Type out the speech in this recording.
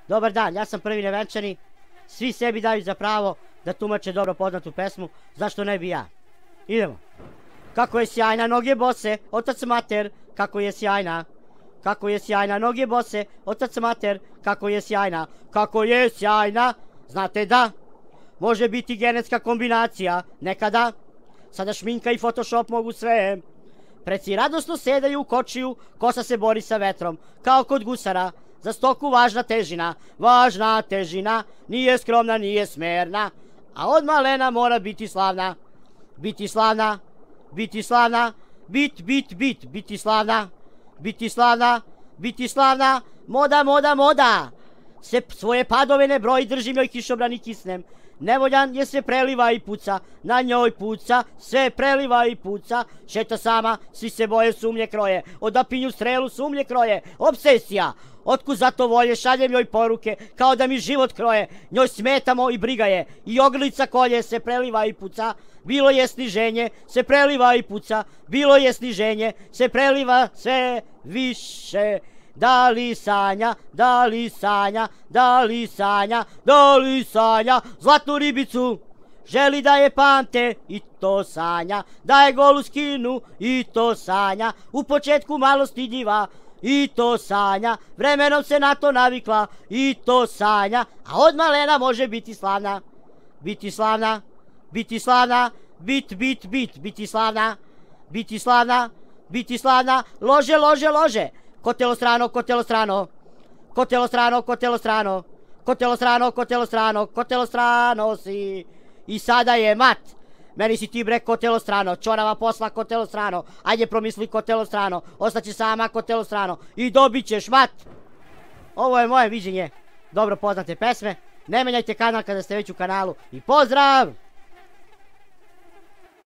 Dobar dan, ja sam prvi nevenčani. Svi sebi daju za pravo da tumače dobro poznatu pesmu, zašto ne bi ja? Idemo. Kako je sjajna, noge bose, otac mater, kako je sjajna. Kako je sjajna, noge bose, otac mater, kako je sjajna. Kako je sjajna, znate da može biti genetska kombinacija, nekada. Sada šminka i Photoshop mogu sve. Preci radosno sedaju u kočiju, kosa se bori sa vetrom, kao kod gusara. Za stoku važna težina, nije skromna, nije smerna, a od malena mora biti slavna. Biti slavna, biti slavna, biti slavna, biti slavna, biti slavna, moda. Se svoje padove ne broji, držim joj kišobran i kisnem. Nevoljan je se preliva i puca, na njoj puca, sve preliva i puca. Šeta sama, svi se boje, sumnje kroje, odapinju strelu, sumnje kroje. Obsesija, otkud zato volje, šaljem joj poruke, kao da mi život kroje. Njoj smetamo i briga je, i ogrlica kolje, se preliva i puca. Bilo je sniženje, se preliva i puca, bilo je sniženje, se preliva sve više. Da li sanja, da li sanja, da li sanja, da li sanja zlatnu ribicu, želi da je pamte i to sanja, da je golu skinu i to sanja, u početku malo stidljiva i to sanja, vremenom se na to navikla i to sanja, a od malena može biti slavna. Biti slavna, biti slavna, biti slavna, biti slavna, biti slavna, lože. Kotelo strano, kotelo strano, kotelo strano, kotelo strano, kotelo strano, kotelo strano, kotelo strano si. I sada je mat. Meni si ti bre kotelo strano, čorava posla kotelo strano, ajde promisli kotelo strano, ostaće sama kotelo strano i dobit ćeš mat. Ovo je moje viđenje dobro poznate pesme. Ne menjajte kanal kada ste već u kanalu i pozdrav!